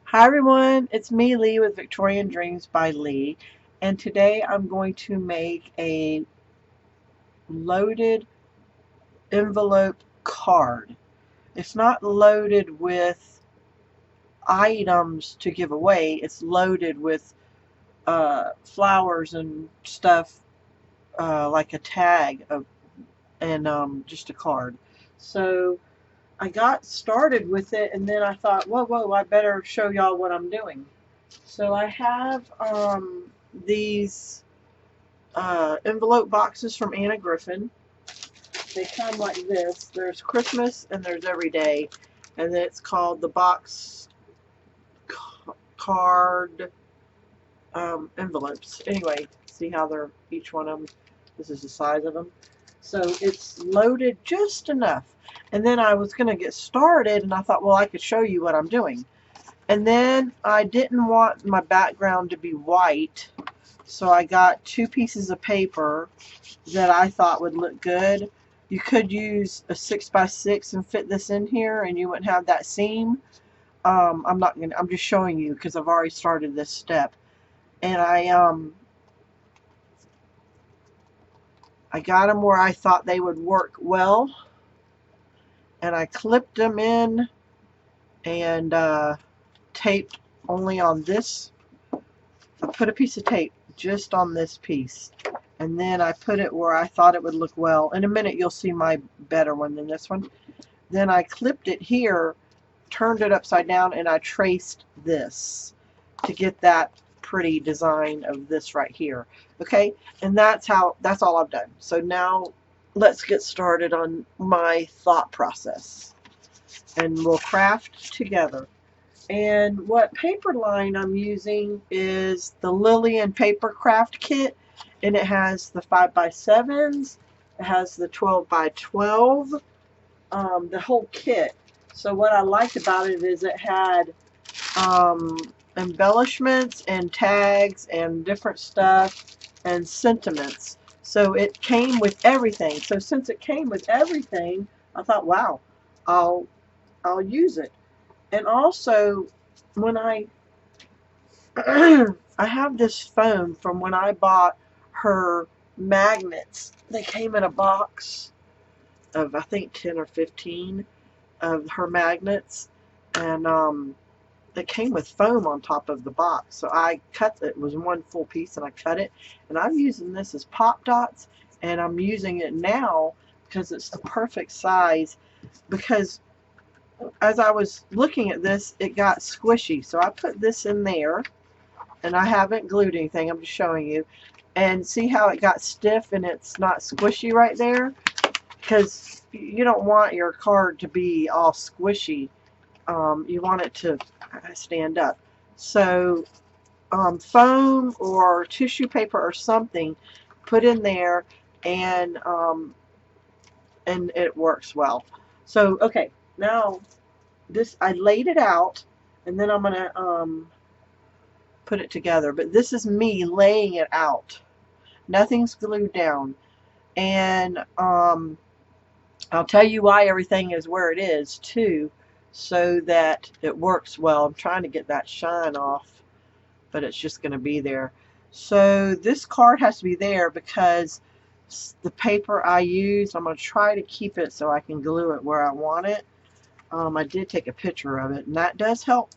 Hi everyone, it's me Leigh with Victorian Dreams by Leigh, and today I'm going to make a loaded envelope card. It's not loaded with items to give away, it's loaded with flowers and stuff, like a tag and just a card. So I got started with it, and then I thought, whoa, I better show y'all what I'm doing. So I have these envelope boxes from Anna Griffin. They come like this. There's Christmas and there's every day, and then it's called the box card envelopes. Anyway, see how they're each one of them. This is the size of them. So it's loaded just enough. And then I was going to get started, and I thought, well, I could show you what I'm doing. And then I didn't want my background to be white, so I got two pieces of paper that I thought would look good. You could use a 6x6 and fit this in here, and you wouldn't have that seam. I'm just showing you because I've already started this step. And I got them where I thought they would work well, and I clipped them in and taped only on this. I put a piece of tape just on this piece, and then I put it where I thought it would look well. In a minute you'll see my better one than this one. Then I clipped it here, turned it upside down, and I traced this to get that pretty design of this right here. Okay, and that's all I've done. So now let's get started on my thought process, and we'll craft together. And what paper line I'm using is the Lillian Paper Craft Kit, and it has the 5x7s, it has the 12x12, the whole kit. So what I liked about it is it had embellishments and tags and different stuff and sentiments. So it came with everything. So since it came with everything, I thought, wow, I'll use it. And also, when I have this phone from when I bought her magnets. They came in a box of, I think, 10 or 15 of her magnets, and it came with foam on top of the box. So I cut it. It was one full piece, and I cut it. And I'm using this as pop dots, and I'm using it now because it's the perfect size. Because as I was looking at this, it got squishy. So I put this in there, and I haven't glued anything. I'm just showing you. And see how it got stiff and it's not squishy right there? Because you don't want your card to be all squishy. You want it to stand up. So foam or tissue paper or something, put in there, and it works well. So okay, now this, I laid it out, and then I'm gonna put it together. But this is me laying it out. Nothing's glued down, and I'll tell you why everything is where it is too, so that it works well. I'm trying to get that shine off, but it's just going to be there. So this card has to be there because the paper I use, I'm going to try to keep it so I can glue it where I want it. I did take a picture of it, and that does help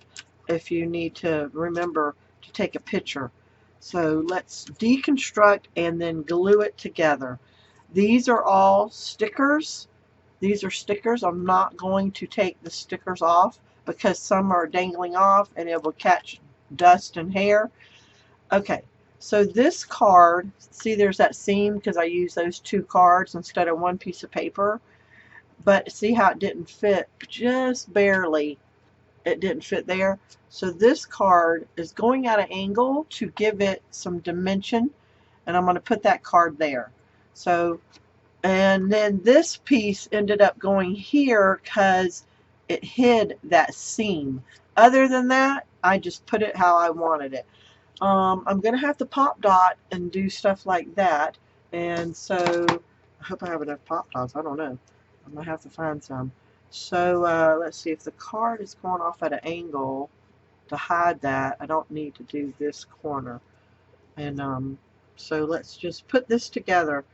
if you need to remember to take a picture. So let's deconstruct and then glue it together. These are all stickers. These are stickers. I'm not going to take the stickers off because some are dangling off and it will catch dust and hair. Okay, so this card, see there's that seam because I used those two cards instead of one piece of paper. But see how it didn't fit? Just barely. It didn't fit there. So this card is going at an angle to give it some dimension, and I'm going to put that card there. So, and then this piece ended up going here because it hid that seam. Other than that, I just put it how I wanted it. I'm going to have to pop dot and do stuff like that, and so I hope I have enough pop dots. I don't know. I'm going to have to find some. So let's see, if the card is going off at an angle, to hide that, I don't need to do this corner. And so let's just put this together,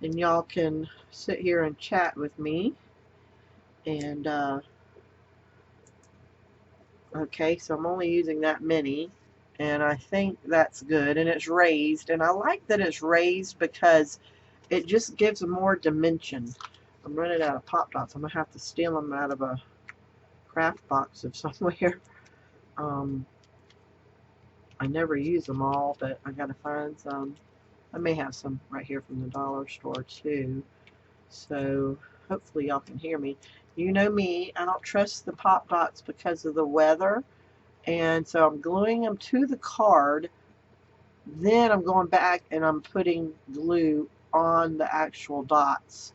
and y'all can sit here and chat with me. And okay, so I'm only using that many, and I think that's good, and it's raised, and I like that it's raised because it just gives more dimension. I'm running out of pop dots. I'm gonna have to steal them out of a craft box of somewhere. I never use them all, but I gotta find some. I may have some right here from the dollar store too. So hopefully y'all can hear me. You know me, I don't trust the pop dots because of the weather, and so I'm gluing them to the card. Then I'm going back and I'm putting glue on the actual dots.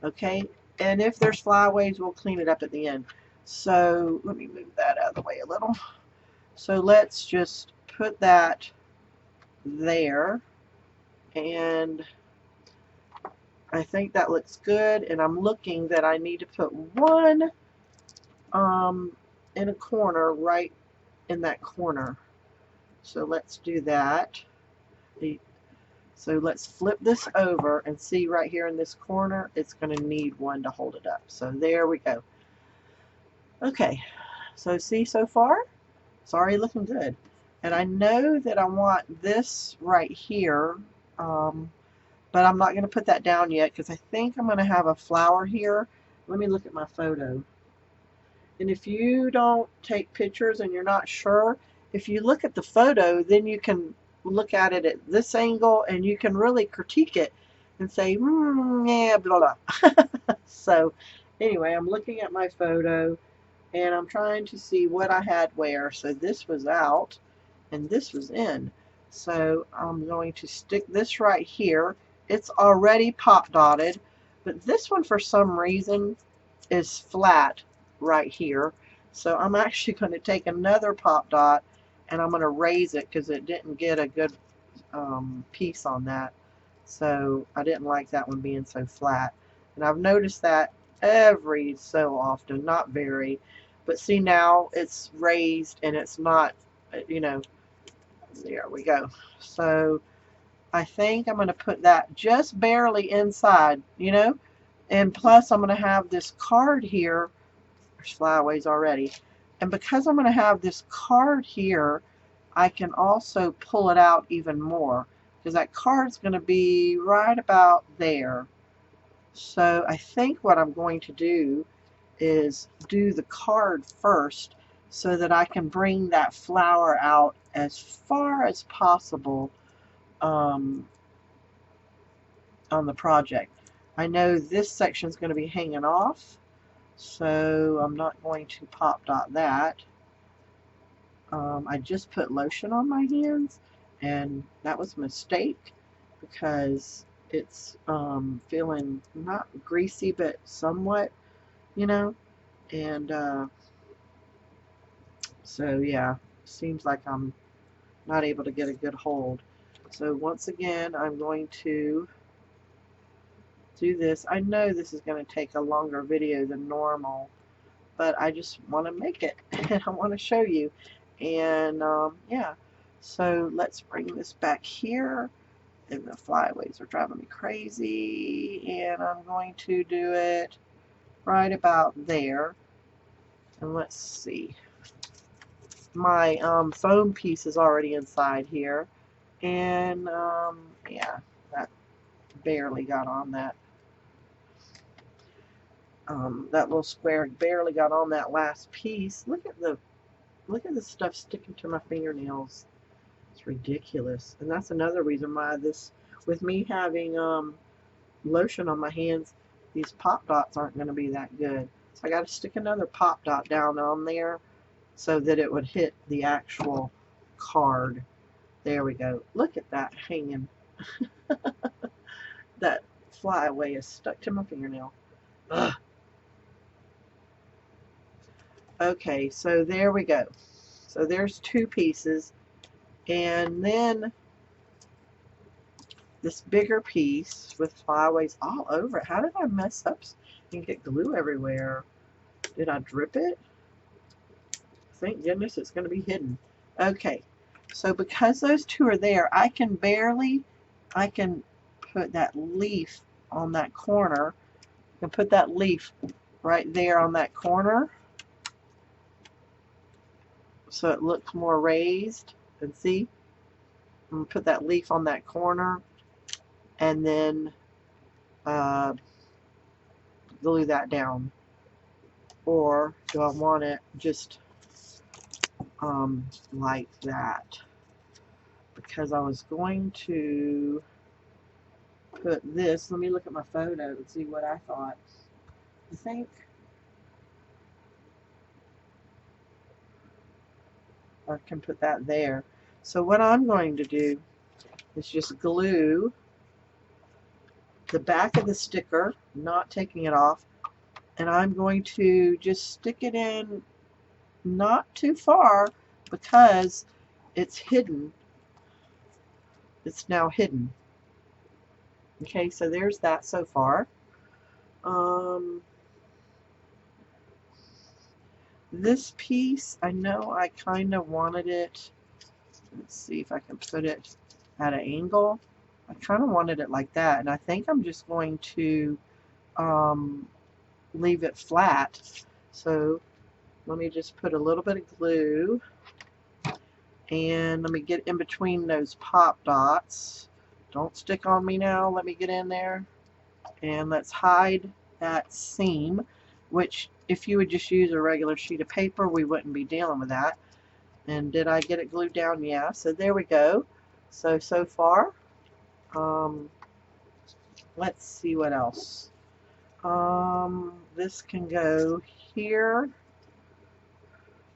Okay, and if there's flyaways, we'll clean it up at the end. So let me move that out of the way a little. So let's just put that there, and I think that looks good. And I'm looking that I need to put one in a corner, right in that corner. So let's do that. So let's flip this over and see right here in this corner, it's going to need one to hold it up. So there we go. Okay, so see so far? It's already looking good. And I know that I want this right here, but I'm not going to put that down yet because I think I'm going to have a flower here. Let me look at my photo. And if you don't take pictures and you're not sure, if you look at the photo, then you can look at it at this angle and you can really critique it and say, yeah, blah, blah. So anyway, I'm looking at my photo and I'm trying to see what I had where. So this was out and this was in. So I'm going to stick this right here. It's already pop dotted, but this one for some reason is flat right here. So I'm actually going to take another pop dot and I'm going to raise it because it didn't get a good piece on that. So I didn't like that one being so flat. And I've noticed that every so often, not very, but see now it's raised and it's not, you know, there we go. So I think I'm going to put that just barely inside, you know, and plus I'm going to have this card here. There's flyaways already. And because I'm going to have this card here, I can also pull it out even more because that card's going to be right about there. So I think what I'm going to do is do the card first so that I can bring that flower out as far as possible on the project. I know this section is going to be hanging off, so I'm not going to pop dot that. I just put lotion on my hands, and that was a mistake because it's feeling not greasy but somewhat, you know, and so yeah, seems like I'm not able to get a good hold. So once again, I'm going to do this. I know this is going to take a longer video than normal, but I just want to make it and I want to show you. And yeah, so let's bring this back here. And the flyaways are driving me crazy, and I'm going to do it right about there. And let's see, my foam piece is already inside here, and yeah, that barely got on that. That little square barely got on that last piece. Look at the stuff sticking to my fingernails. It's ridiculous. And that's another reason why this, with me having lotion on my hands, these pop dots aren't going to be that good. So I got to stick another pop dot down on there so that it would hit the actual card. There we go. Look at that hanging. That flyaway is stuck to my fingernail. Ugh. Okay, so there we go. So there's two pieces, and then this bigger piece with flyaways all over it. How did I mess up and get glue everywhere? Did I drip it? Thank goodness it's going to be hidden. Okay, so because those two are there, I can put that leaf on that corner. I can put that leaf right there on that corner so it looks more raised. And see, I'm going to put that leaf on that corner and then glue that down. Or do I want it just like that? Because I was going to put this, let me look at my photo and see what I thought. I think I can put that there. So what I'm going to do is just glue the back of the sticker, not taking it off, and I'm going to just stick it in not too far because it's hidden. It's now hidden. Okay, so there's that so far. This piece, I know I kind of wanted it. Let's see if I can put it at an angle. I kind of wanted it like that, and I think I'm just going to leave it flat. So let me just put a little bit of glue, and let me get in between those pop dots. Don't stick on me now. Let me get in there, and let's hide that seam, which if you would just use a regular sheet of paper, we wouldn't be dealing with that. And did I get it glued down? Yeah, so there we go. So far, let's see what else. This can go here.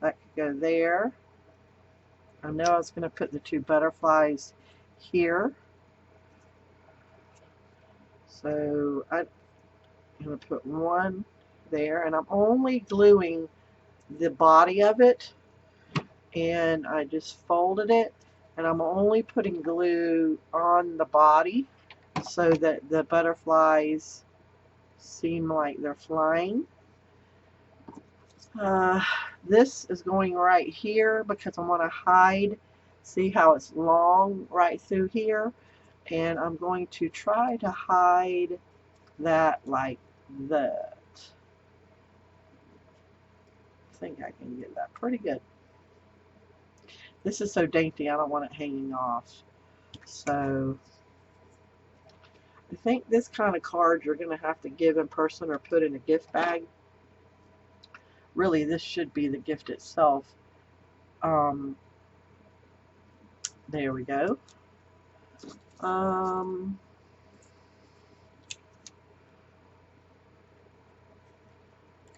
That could go there. I know I was going to put the two butterflies here. So I'm going to put one there, and I'm only gluing the body of it, and I just folded it, and I'm only putting glue on the body so that the butterflies seem like they're flying. This is going right here because I want to hide. See how it's long right through here? And I'm going to try to hide that like that. I think I can get that pretty good. This is so dainty, I don't want it hanging off. So I think this kind of card you're going to have to give in person or put in a gift bag. Really, this should be the gift itself. There we go. I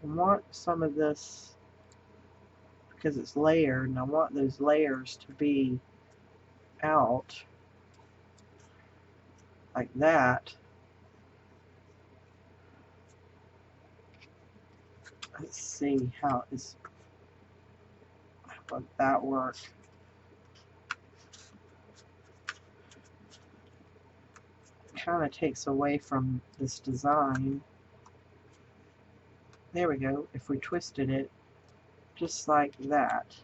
want some of this because it's layered, and I want those layers to be out like that. Let's see how would that work. Kind of takes away from this design. There we go. If we twisted it just like that.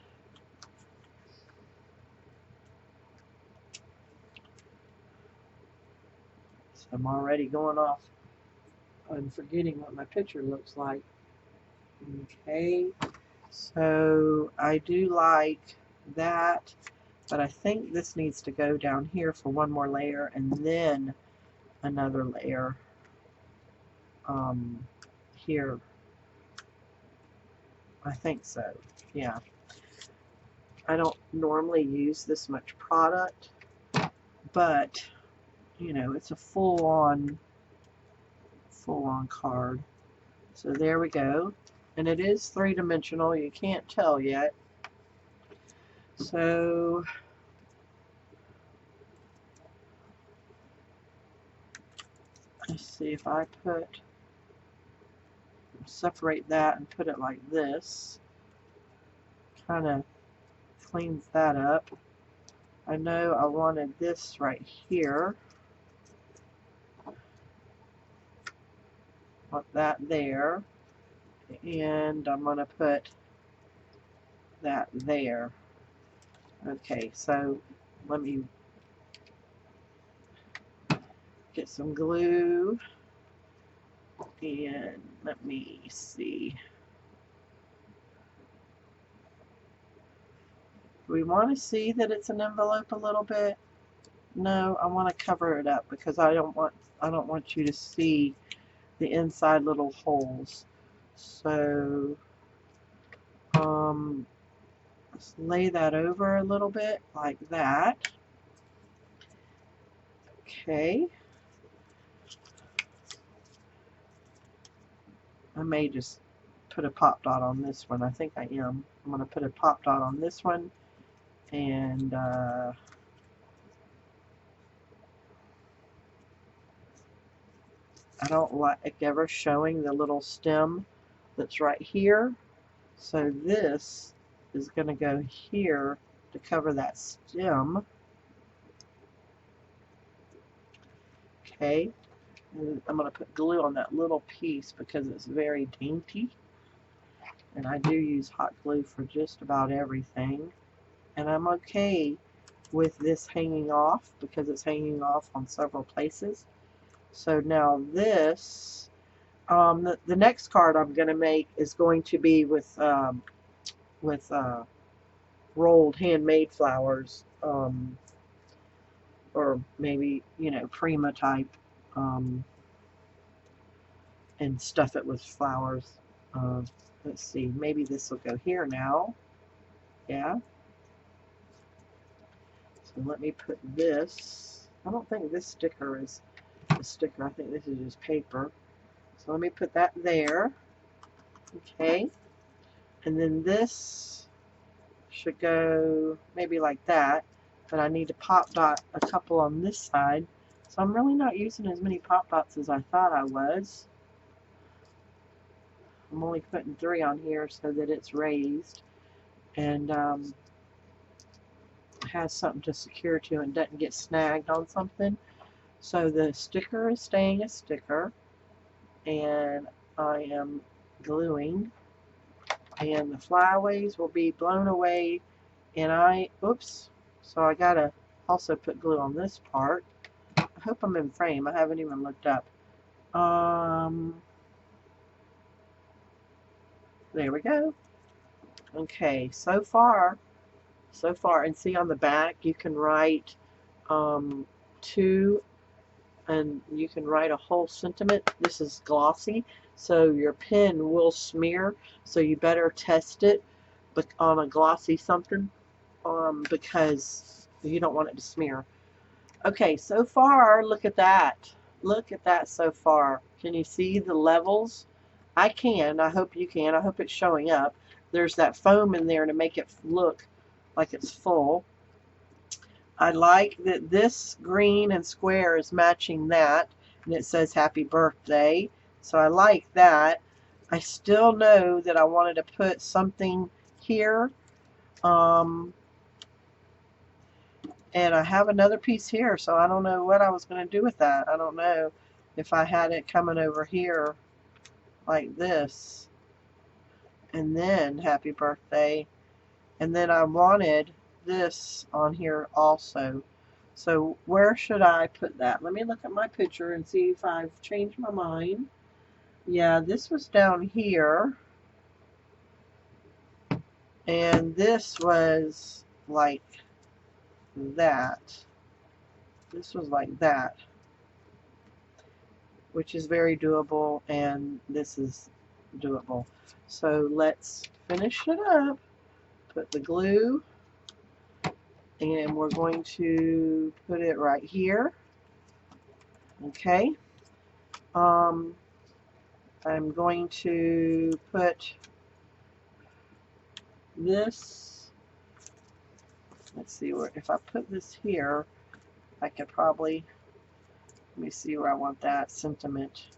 So I'm already going off and forgetting what my picture looks like. Okay, so I do like that, but I think this needs to go down here for one more layer and then another layer here. I think so, yeah. I don't normally use this much product, but you know, it's a full-on card. So there we go, and it is three-dimensional. You can't tell yet. So let's see if I separate that and put it like this. Kind of cleans that up. I know I wanted this right here. Want that there. and I'm going to put that there. Okay, so let me get some glue, and let me see. Do we want to see that it's an envelope a little bit? No, I want to cover it up because I don't want you to see the inside little holes. So let's lay that over a little bit like that. Okay. I may just put a pop dot on this one. I think I am. I'm going to put a pop dot on this one, and I don't like ever showing the little stem that's right here. So this is going to go here to cover that stem. Okay, and I'm going to put glue on that little piece because it's very dainty. And I do use hot glue for just about everything. And I'm okay with this hanging off because it's hanging off on several places. So now this, the next card I'm going to make is going to be with rolled handmade flowers, or maybe, you know, Prima type, and stuff it with flowers. Let's see, maybe this will go here now. Yeah. So let me put this. I don't think this sticker is a sticker. I think this is just paper. So let me put that there. Okay. And then this should go maybe like that. But I need to pop dot a couple on this side. So I'm really not using as many pop dots as I thought I was. I'm only putting 3 on here so that it's raised and has something to secure to and doesn't get snagged on something. So the sticker is staying a sticker, and I am gluing, and the flyaways will be blown away, and oops, so I gotta also put glue on this part. I hope I'm in frame. I haven't even looked up. There we go. Okay, so far, and see on the back you can write 2, and you can write a whole sentiment. This is glossy, so your pen will smear, so you better test it on a glossy something, because you don't want it to smear. Okay, so far, look at that. Look at that so far. Can you see the levels? I can. I hope you can. I hope it's showing up. There's that foam in there to make it look like it's full. I like that this green and square is matching that, and it says happy birthday. So I like that. I still know that I wanted to put something here. And I have another piece here, so I don't know what I was going to do with that. I don't know if I had it coming over here like this, and then happy birthday, and then I wanted this on here also. So where should I put that? Let me look at my picture and see if I've changed my mind. Yeah, this was down here, and this was like that. This was like that, which is very doable, and this is doable. So let's finish it up. Put the glue, and we're going to put it right here. Okay. I'm going to put this, let's see, where if I put this here, I could probably, let me see where I want that sentiment.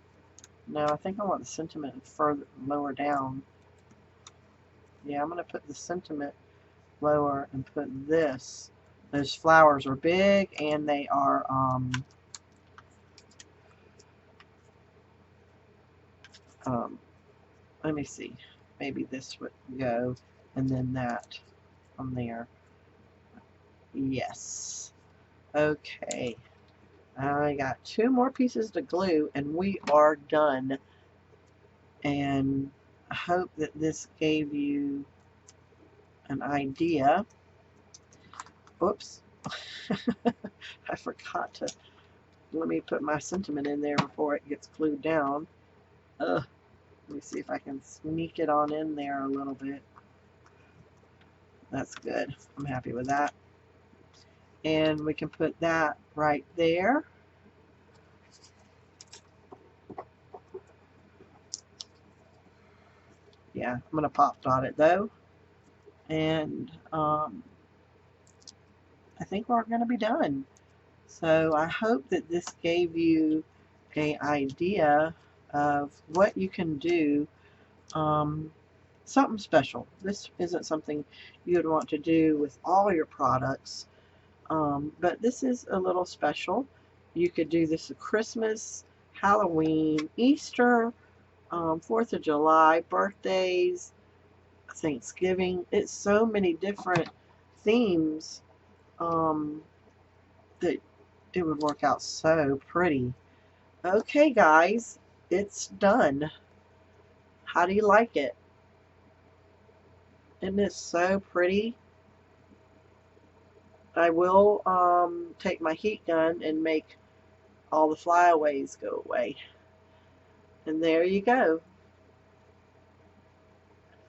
No, I think I want the sentiment further lower down. Yeah, I'm going to put the sentiment lower and put this. Those flowers are big, and they are let me see, maybe this would go, and then that from there. Yes. Okay. I got 2 more pieces to glue and we are done. And I hope that this gave you an idea. Oops. I forgot to, let me put my sentiment in there before it gets glued down. Ugh. Let me see if I can sneak it on in there a little bit. That's good. I'm happy with that. And we can put that right there. Yeah, I'm going to pop dot it though. And I think we're going to be done. So I hope that this gave you an idea of what you can do. Something special. This isn't something you would want to do with all your products, but this is a little special. You could do this at Christmas, Halloween, Easter, 4th of July, birthdays, Thanksgiving. It's so many different themes that it would work out so pretty. Okay, guys, it's done. How do you like it? Isn't it so pretty? I will take my heat gun and make all the flyaways go away. And there you go.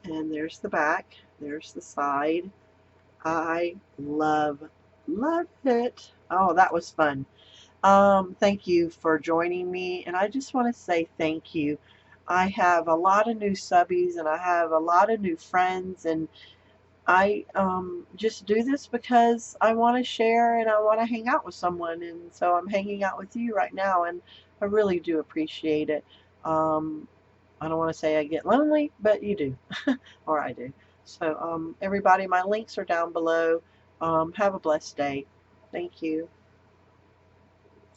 And there's the back. There's the side. I love it. Oh, that was fun. Thank you for joining me, and I just want to say thank you. I have a lot of new subbies, and I have a lot of new friends, and I just do this because I want to share and I want to hang out with someone, and so I'm hanging out with you right now, and I really do appreciate it. I don't want to say I get lonely, but you do, or I do. So everybody, my links are down below. Have a blessed day. Thank you.